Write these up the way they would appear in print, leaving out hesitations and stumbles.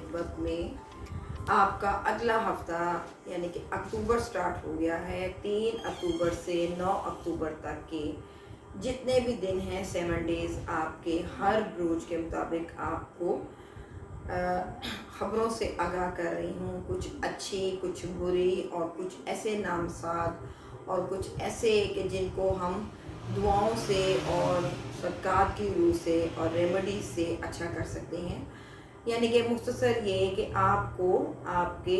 خدمت میں آپ کا اگلا ہفتہ یعنی کہ اکتوبر سٹارٹ ہو گیا ہے۔ 3 اکتوبر سے 9 اکتوبر تک کے جتنے بھی دن ہیں 7 ڈیز آپ کے ہر بروج کے مطابق آپ کو خبروں سے آگاہ کر رہی ہوں، کچھ اچھی کچھ بری اور کچھ ایسے نامزاد اور کچھ ایسے کہ جن کو ہم دعاؤں سے اور صدقات کی روح سے اور ریمیڈیز سے اچھا کر سکتے ہیں۔ یعنی کہ مختصر یہ کہ آپ کو آپ کے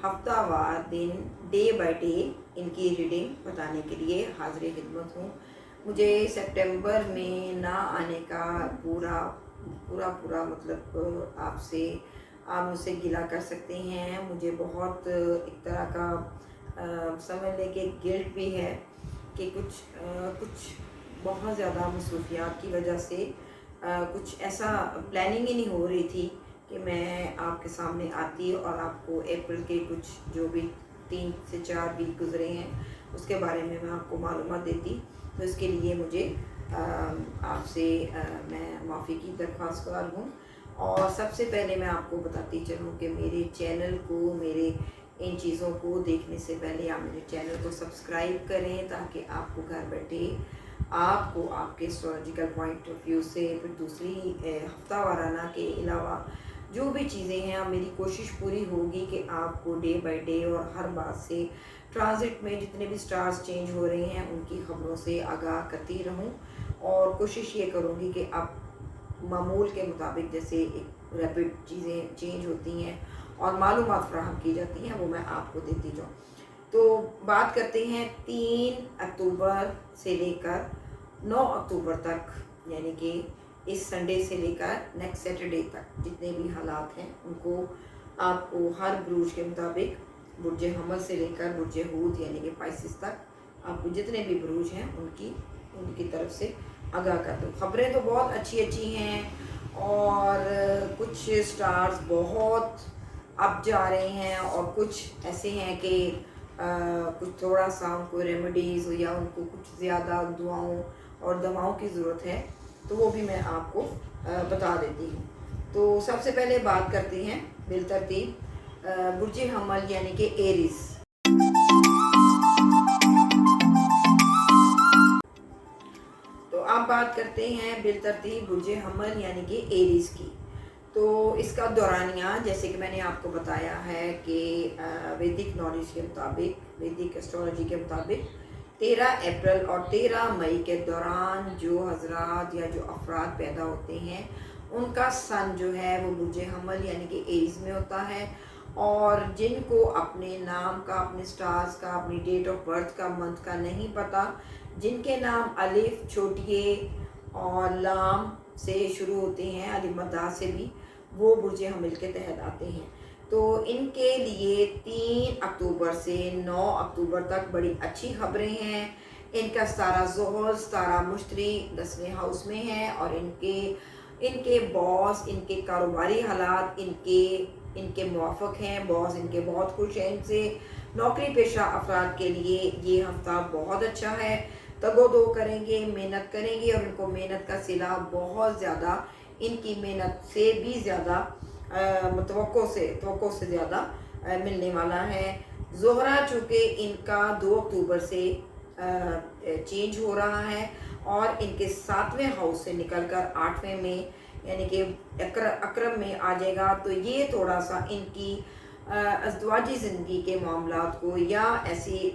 ہفتہ وار دن ڈے بائی ڈے ان کی ریڈنگ بتانے کے لیے حاضر خدمت ہوں۔ مجھے سپٹمبر میں نہ آنے کا پورا مطلب آپ مجھ سے گلہ کر سکتے ہیں۔ مجھے بہت ایک طرح کا سمجھ لیں کہ گلٹ بھی ہے کہ کچھ بہت زیادہ مصروفیات کی وجہ سے کچھ ایسا پلاننگ ہی نہیں ہو رہی تھی کہ میں آپ کے سامنے آتی اور آپ کو اپریل کے کچھ جو بھی 3 سے 4 ویک گزرے ہیں اس کے بارے میں آپ کو معلومات دیتی۔ تو اس کے لیے مجھے آپ سے میں معافی کی درخواست کار ہوں۔ اور سب سے پہلے میں آپ کو بتاتی چلوں کہ میرے چینل کو، میرے ان چیزوں کو دیکھنے سے پہلے آپ میرے چینل کو سبسکرائب کریں تاکہ آپ کو گھر بیٹھے آپ کو آپ کے اسٹریٹجیکل پوائنٹ آف ویو سے پھر دوسری ہفتہ وارانہ کے علاوہ جو بھی چیزیں ہیں، میری کوشش پوری ہوگی کہ آپ کو ڈے بائی ڈے اور ہر بات سے ٹرانزٹ میں جتنے بھی سٹارز چینج ہو رہے ہیں ان کی خبروں سے آگاہ کرتی رہوں، اور کوشش یہ کروں گی کہ آپ معمول کے مطابق جیسے ایک ریپڈ چیزیں چینج ہوتی ہیں اور معلومات فراہم کی جاتی ہیں وہ میں آپ کو دیتی جاؤں۔ تو بات کرتے ہیں 3 اکتوبر سے لے کر 9 اکتوبر تک، یعنی کہ اس سنڈے سے لے کر نیکسٹ سیٹرڈے تک جتنے بھی حالات ہیں ان کو آپ کو ہر بروج کے مطابق برج حمل سے لے کر برج حوت یعنی کہ پائسس تک آپ کو جتنے بھی بروج ہیں ان کی طرف سے آگاہ کر دو۔ خبریں تو بہت اچھی ہیں اور کچھ سٹارز بہت اب جا رہے ہیں اور کچھ ایسے ہیں کہ کچھ تھوڑا سا ان کو ریمیڈیز یا ان کو کچھ زیادہ دعاؤں اور دواؤں کی ضرورت ہے، تو وہ بھی میں آپ کو بتا دیتی ہوں۔ تو سب سے پہلے بات کرتے ہیں بالترتیب برج حمل یعنی کہ ایریز۔ تو آپ بات کرتے ہیں بالترتیب برج حمل یعنی کہ ایریز کی۔ تو اس کا دورانیہ جیسے کہ میں نے آپ کو بتایا ہے کہ ویدک نالج کے مطابق، ویدک ایسٹرولوجی کے مطابق 13 اپریل اور 13 مئی کے دوران جو حضرات یا جو افراد پیدا ہوتے ہیں ان کا سن جو ہے وہ برج حمل یعنی کہ ایریز میں ہوتا ہے، اور جن کو اپنے نام کا، اپنے سٹارز کا، اپنی ڈیٹ آف برتھ کا، منتھ کا نہیں پتہ، جن کے نام الف چھوٹی اے اور لام سے شروع ہوتے ہیں، الف مدہ سے بھی، وہ برج حمل کے تحت آتے ہیں۔ تو ان کے لیے 3 اکتوبر سے 9 اکتوبر تک بڑی اچھی خبریں ہیں۔ ان کا ستارہ زحل، ستارہ مشتری 10ویں ہاؤس میں ہے، اور ان کے باس، ان کے کاروباری حالات ان کے موافق ہیں، باس ان کے بہت خوش ہیں ان سے۔ نوکری پیشہ افراد کے لیے یہ ہفتہ بہت اچھا ہے، تگ و دو کریں گے، محنت کریں گے، اور ان کو محنت کا صلہ بہت زیادہ، ان کی محنت سے بھی زیادہ توقع سے زیادہ ملنے والا ہے۔ زہرہ چونکہ ان کا 2 اکتوبر سے چینج ہو رہا ہے اور ان کے 7ویں ہاؤس سے نکل کر 8ویں میں یعنی کہ اکرم میں آ جائے گا، تو یہ تھوڑا سا ان کی ازدواجی زندگی کے معاملات کو یا ایسی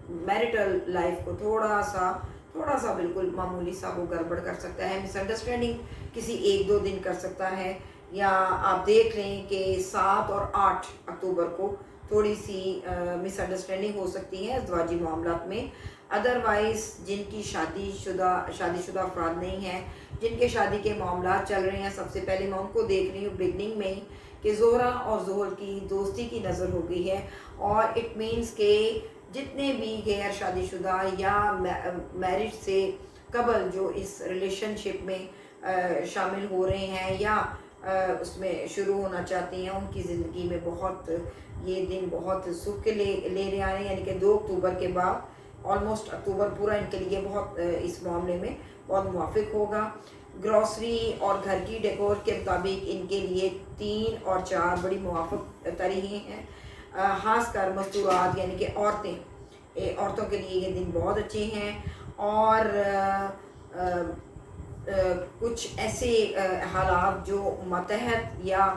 میرٹل لائف کو تھوڑا سا بالکل معمولی سا وہ گڑبڑ کر سکتا ہے، مس انڈرسٹینڈنگ کسی 1-2 دن کر سکتا ہے، یا آپ دیکھ لیں کہ 7 اور 8 اکتوبر کو تھوڑی سی مس انڈرسٹینڈنگ ہو سکتی ہے ازدواجی معاملات میں۔ ادروائز جن کی شادی شدہ افراد نہیں ہیں، جن کے شادی کے معاملات چل رہے ہیں، سب سے پہلے میں ان کو دیکھ رہی ہوں بگننگ میں ہی کہ زہرہ اور زحل کی دوستی کی نظر ہو گئی ہے، اور اٹ مینس کہ جتنے بھی غیر شادی شدہ یا میرج سے قبل جو اس ریلیشن شپ میں شامل ہو رہے ہیں یا اس میں شروع ہونا چاہتے ہیں، ان کی زندگی میں یہ دن بہت سکھ لے رہے ہیں، یعنی کہ 2 اکتوبر کے بعد آلموسٹ اکتوبر پورا ان کے لیے بہت اس معاملے میں بہت موافق ہوگا۔ گروسری اور گھر کی ڈیکور کے مطابق ان کے لیے 3 اور 4 بڑی موافق ترین ہیں۔ خاص کر مستورات یعنی کہ عورتوں کے لیے یہ دن بہت اچھے ہیں، اور کچھ ایسے حالات جو ماتحت یا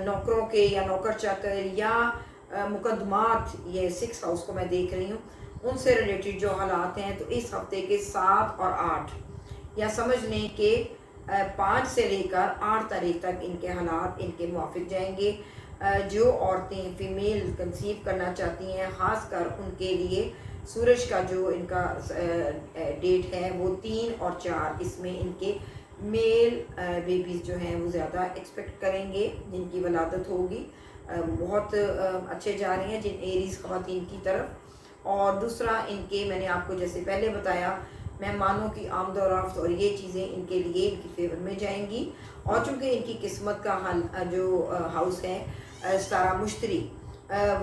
نوکروں کے یا نوکر چاکر یا مقدمات، یہ 6 ہاؤس کو میں دیکھ رہی ہوں، ان سے ریلیٹڈ جو حالات ہیں، تو اس ہفتے کے 7 اور 8 یا سمجھ لیں کہ 5 سے لے کر 8 تاریخ تک ان کے حالات ان کے موافق جائیں گے۔ جو عورتیں فیمیل کنسیو کرنا چاہتی ہیں، خاص کر ان کے لیے سورج کا جو ان کا ڈیٹ ہے وہ 3 اور 4، اس میں ان کے میل بیبیز جو ہیں وہ زیادہ ایکسپیکٹ کریں گے، جن کی ولادت ہوگی بہت اچھے جا رہے ہیں جن ایریز خواتین کی طرف۔ اور دوسرا ان کے، میں نے آپ کو جیسے پہلے بتایا، مہمانوں کی آمد و رفت اور یہ چیزیں ان کے لیے ان کی فیور میں جائیں گی، اور چونکہ ان کی قسمت کا حل جو ہاؤس ہے ستارہ مشتری،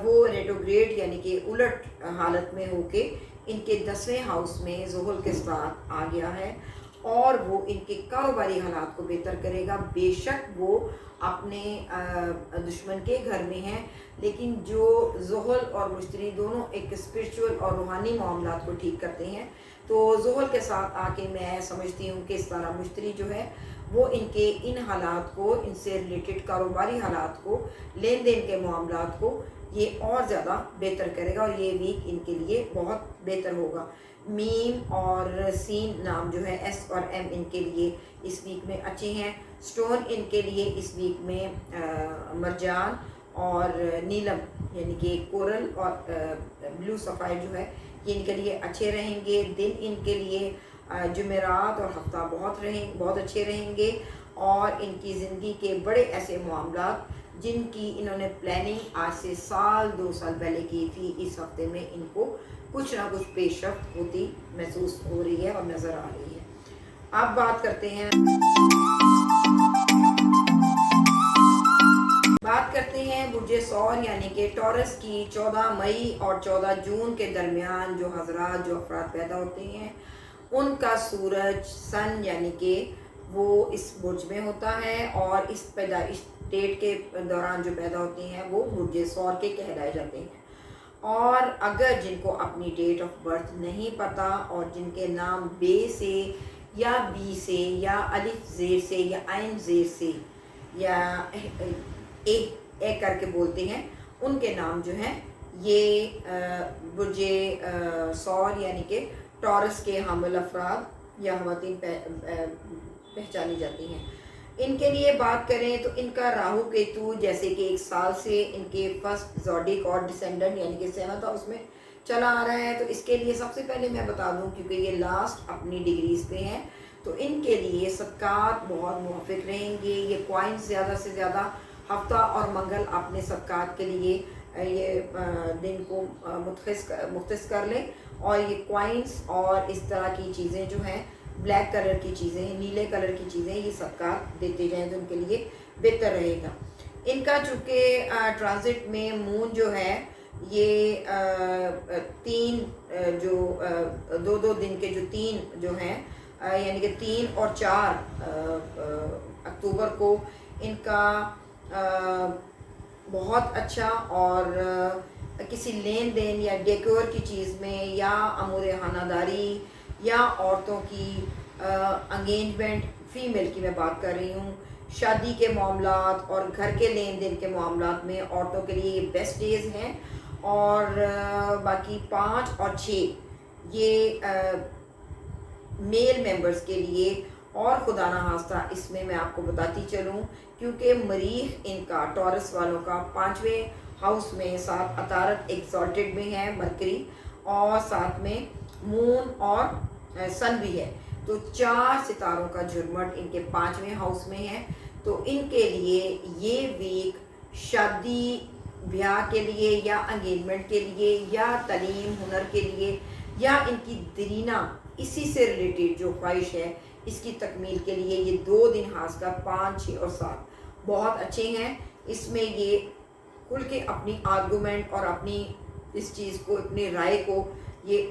وہ ریٹروگریڈ یعنی کہ الٹ حالت میں ہو کے ان کے 10ویں ہاؤس میں زحل کے ساتھ آ گیا ہے، اور وہ ان کے کاروباری حالات کو بہتر کرے گا۔ بے شک وہ اپنے دشمن کے گھر میں ہیں، لیکن جو زحل اور مشتری دونوں ایک اسپرچول اور روحانی معاملات کو ٹھیک کرتے ہیں، تو زحل کے ساتھ آ کے میں سمجھتی ہوں کہ ستارہ مشتری جو ہے وہ ان کے ان حالات کو، ان سے ریلیٹڈ کاروباری حالات کو، لین دین کے معاملات کو یہ اور زیادہ بہتر کرے گا، اور یہ ویک ان کے لیے بہت بہتر ہوگا۔ میم اور سین نام جو ہے، ایس اور ایم ان کے لیے اس ویک میں اچھے ہیں۔ سٹون ان کے لیے اس ویک میں مرجان اور نیلم یعنی کہ کورل اور بلو سفائر جو ہے، یہ ان کے لیے اچھے رہیں گے۔ دن ان کے لیے جمعرات اور ہفتہ بہت اچھے رہیں گے، اور ان کی زندگی کے بڑے ایسے معاملات جن کی انہوں نے پلاننگ آج سے 2 سال پہلے کی تھی، اس ہفتے میں ان کو کچھ نہ کچھ پیش رفت ہوتی محسوس ہو رہی ہے اور نظر آ رہی ہے۔ اب بات کرتے ہیں برج ثور یعنی کہ ٹورس کی 14 مئی اور 14 جون کے درمیان جو حضرات، جو افراد پیدا ہوتے ہیں، ان کا سورج سن یعنی کہ وہ اس برج میں ہوتا ہے، اور اس پیدائش ڈیٹ کے دوران جو پیدا ہوتے ہیں وہ برج ثور کے کہلائے جاتے ہیں۔ اور اگر جن کو اپنی ڈیٹ آف برتھ نہیں پتہ، اور جن کے نام بے سے یا بی سے یا الف زیر سے یا عین زیر سے یا اے کر کے بولتے ہیں، ان کے نام جو ہیں یہ برج ثور یعنی کہ ٹورس کے حامل افراد یا خواتین پہچانی جاتی ہیں۔ ان کے لیے بات کریں تو ان کا راہو کیتو جیسے کہ 1 سال سے ان کے فرسٹ زوڈک اور ڈسینڈنٹ یعنی کہ 7th ہاؤس میں چلا آ رہا ہے، تو اس کے لیے سب سے پہلے میں بتا دوں، کیونکہ یہ لاسٹ اپنی ڈگریز پہ ہیں، تو ان کے لیے صدقات بہت موافق رہیں گے۔ یہ کوائنز زیادہ سے زیادہ ہفتہ اور منگل اپنے صدقات کے لیے یہ دن کو مختص کر لیں، اور یہ کوائنز اور اس طرح کی چیزیں جو ہیں، بلیک کلر کی چیزیں، نیلے کلر کی چیزیں، یہ صدقات دیتے جائیں تو ان کے لیے بہتر رہے گا۔ ان کا چونکہ ٹرانزٹ میں مون جو ہے یہ 3 جو 2 دن کے جو 3 جو ہیں یعنی کہ 3 اور 4 اکتوبر کو ان کا بہت اچھا، اور کسی لین دین یا ڈیکور کی چیز میں یا امور خانہ داری یا عورتوں کی انگیجمنٹ، فیمیل کی میں بات کر رہی ہوں، شادی کے معاملات اور گھر کے لین دین کے معاملات میں عورتوں کے لیے یہ بیسٹ ڈیز ہیں۔ اور باقی 5 اور 6 یہ میل ممبرز کے لیے، اور خدا نہ خواستہ اس میں آپ کو بتاتی چلوں، کیونکہ مریخ ان کا ٹورس والوں کا 5ویں ہاؤس میں، ساتھ عطارد ایکزالٹڈ میں ہے مرکری، اور ساتھ میں مون اور سن بھی ہے، تو 4 ستاروں کا جھرمٹ ان کے 5ویں ہاؤس میں ہے۔ تو ان کے لیے یہ ویک شادی بیاہ کے لیے یا انگیجمنٹ کے لیے یا تعلیم ہنر کے لیے یا ان کی دیرینہ اسی سے ریلیٹڈ جو خواہش ہے اس کی تکمیل کے لیے، یہ 2 دن خاص کر 5، 6 اور 7 بہت اچھے ہیں۔ اس میں یہ کھل کے اپنی آرگومنٹ اور اپنی اس چیز کو، اپنی رائے کو یہ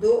2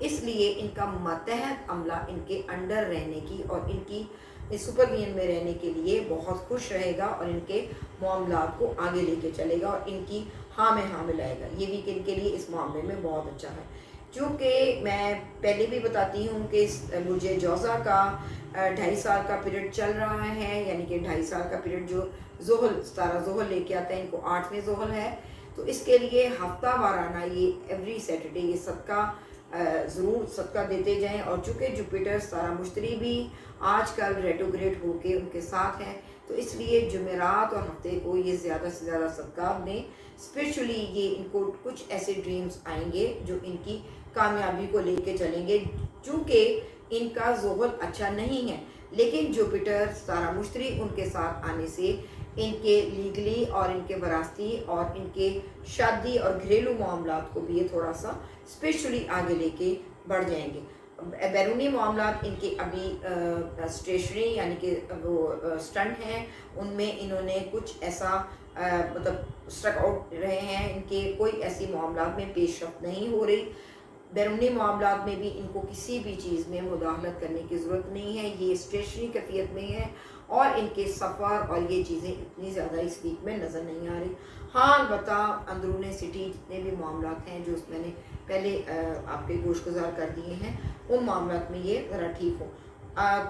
اس لیے ان کا ماتحت عملہ ان کے انڈر رہنے کی اور ان کی سپرویژن میں رہنے کے لیے بہت خوش رہے گا اور ان کے معاملات کو آگے لے کے چلے گا اور ان کی ہاں میں ہاں ملائے گا. یہ ویک ان کے لیے اس معاملے میں بہت اچھا ہے. چونکہ میں پہلے بھی بتاتی ہوں کہ برج جوزا کا 2.5 سال کا پیریڈ چل رہا ہے، یعنی کہ 2.5 سال کا پیریڈ جو زحل ستارہ زحل لے کے آتا ہے، ان کو 8ویں زحل ہے. تو اس کے لیے ہفتہ وارانہ یہ ایوری سیٹرڈے یہ صدقہ ضرور صدقہ دیتے جائیں. اور چونکہ جوپیٹر ستارہ مشتری بھی آج کل ریٹروگریڈ ہو کے ان کے ساتھ ہے، تو اس لیے جمعرات اور ہفتے کو یہ زیادہ سے زیادہ صدقات دیں. اسپیشلی یہ ان کو کچھ ایسے ڈریمز آئیں گے جو ان کی کامیابی کو لے کے چلیں گے. چونکہ ان کا زحل اچھا نہیں ہے، لیکن جوپیٹر ستارہ مشتری ان کے ساتھ آنے سے ان کے لیگلی اور ان کے وراثتی اور ان کے شادی اور گھریلو معاملات کو بھی یہ تھوڑا سا اسپیشلی آگے لے کے بڑھ جائیں گے. بیرونی معاملات ان کے ابھی اسٹیشنری یعنی کہ وہ اسٹنٹ ہیں، ان میں انہوں نے کچھ ایسا مطلب اسٹرک آؤٹ رہے ہیں، ان کے کوئی ایسی معاملات میں پیش رفت نہیں ہو رہی. بیرونی معاملات میں بھی ان کو کسی بھی چیز میں مداخلت کرنے کی ضرورت نہیں ہے، یہ اسٹیشنری کیفیت میں ہے اور ان کے سفر اور یہ چیزیں اتنی زیادہ اس ویک میں نظر نہیں آ رہی. ہاں البتہ اندرون سٹی جتنے بھی معاملات ہیں جو میں نے پہلے آپ کے گوش گزار کر دیے ہیں، ان معاملات میں یہ ذرا ٹھیک ہو.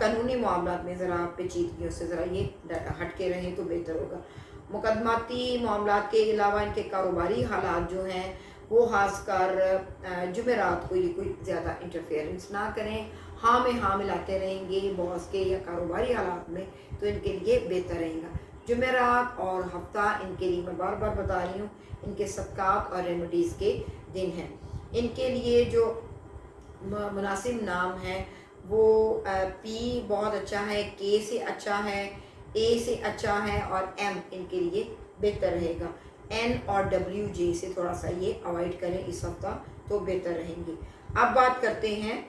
قانونی معاملات میں ذرا پیچیدگیوں سے ذرا یہ ہٹ کے رہیں تو بہتر ہوگا. مقدماتی معاملات کے علاوہ ان کے کاروباری حالات جو ہیں وہ خاص کر جمعرات کو یہ کوئی زیادہ انٹرفیئرنس نہ کریں. ہاں میں ہاں ملاتے رہیں گے باس کے یا کاروباری حالات میں تو ان کے لیے بہتر رہے گا. جمعرات اور ہفتہ ان کے لیے میں بار بار بتا رہی ہوں ان کے صدقات اور ریمیڈیز کے دن ہیں. ان کے لیے جو مناسب نام ہے وہ پی بہت اچھا ہے، کے سے اچھا ہے، اے سے اچھا ہے اور ایم ان کے لیے بہتر رہے گا. این اور ڈبلیو جے سے تھوڑا سا یہ اوائڈ کریں اس ہفتہ تو بہتر رہیں گے. اب بات کرتے ہیں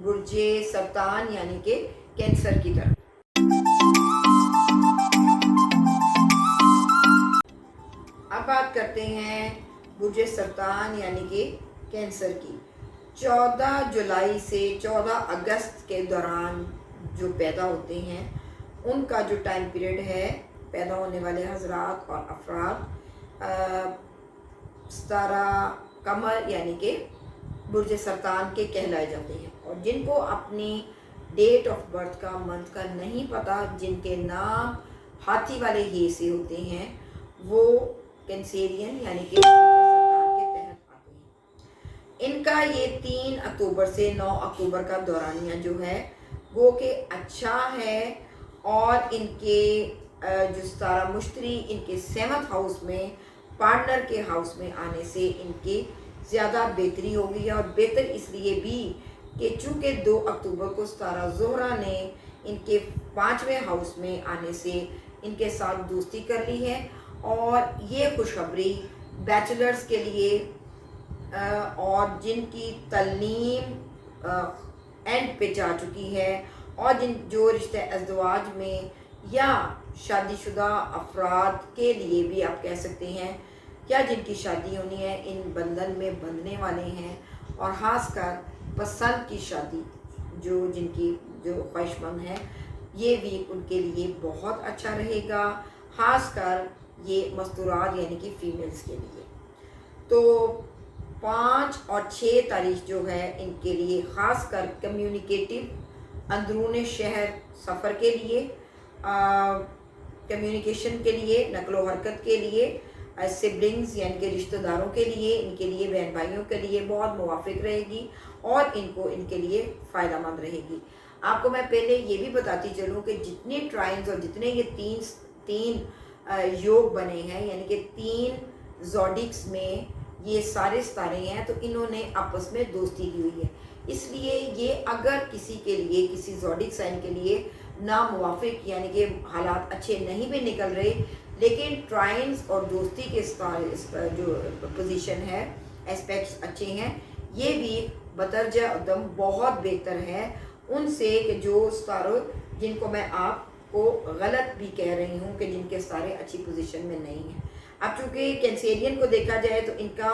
برج سرطان یعنی کہ کینسر کی طرف. اب بات کرتے ہیں برج سرطان یعنی کہ کینسر کی. 14 جولائی سے 14 اگست کے دوران جو پیدا ہوتے ہیں ان کا جو ٹائم پیریڈ ہے، پیدا ہونے والے حضرات اور افراد ستارہ قمر یعنی کہ برج سرطان کے کہلائے جاتے ہیں. اور جن کو اپنی ڈیٹ آف برتھ کا منتھ کا نہیں پتہ، جن کے نام ہاتھی والے ہی سے ہوتے ہیں، وہ کینسیرین یعنی کہ برج سرطان کے تحت آتے ہیں. ان کا یہ 3 اکتوبر سے 9 اکتوبر کا دورانیہ جو ہے وہ کہ اچھا ہے. اور ان کے جو ستارہ مشتری ان کے 7th ہاؤس میں پارٹنر کے ہاؤس میں آنے سے ان کی زیادہ بہتری ہوگی. اور بہتر اس لیے بھی کہ چونکہ 2 اکتوبر کو ستارہ زہرہ نے ان کے 5ویں ہاؤس میں آنے سے ان کے ساتھ دوستی کر لی ہے. اور یہ خوشخبری بیچلرز کے لیے اور جن کی تعلیم اینڈ پہ جا چکی ہے اور جو رشتہ ازدواج میں یا شادی شدہ افراد کے لیے بھی آپ کہہ سکتے ہیں، یا جن کی شادی ہونی ہے ان بندھن میں بندھنے والے ہیں. اور خاص کر پسند کی شادی جن کی جو خواہش مند ہے، یہ ویک ان کے لیے بہت اچھا رہے گا، خاص کر یہ مستورات یعنی کہ فیمیلز کے لیے. تو 5 اور 6 تاریخ جو ہے ان کے لیے خاص کر کمیونیکیٹو اندرون شہر سفر کے لیے، کمیونیکیشن کے لیے، نقل و حرکت کے لیے، سبلنگز یعنی کہ رشتہ داروں کے لیے، ان کے لیے بہن بھائیوں کے لیے بہت موافق رہے گی اور ان کے لیے فائدہ مند رہے گی. آپ کو میں پہلے یہ بھی بتاتی چلوں کہ جتنے ٹرائنز اور جتنے یہ تین یوگ بنے ہیں یعنی کہ 3 زوڈکس میں یہ سارے ستارے ہیں، تو انہوں نے آپس میں دوستی کی ہوئی ہے. اس لیے یہ اگر کسی کے لیے کسی زوڈک سائن کے لیے ناموافق یعنی کہ حالات اچھے نہیں بھی نکل رہے، لیکن ٹرائنز اور دوستی کے جو پوزیشن ہے، اسپیکٹس اچھے ہیں، یہ بھی بدرجہ عدم بہت بہتر ہے ان سے کہ جو ستاروں جن کو میں آپ کو غلط بھی کہہ رہی ہوں کہ جن کے ستارے اچھی پوزیشن میں نہیں ہیں. اب چونکہ کینسیرین کو دیکھا جائے تو ان کا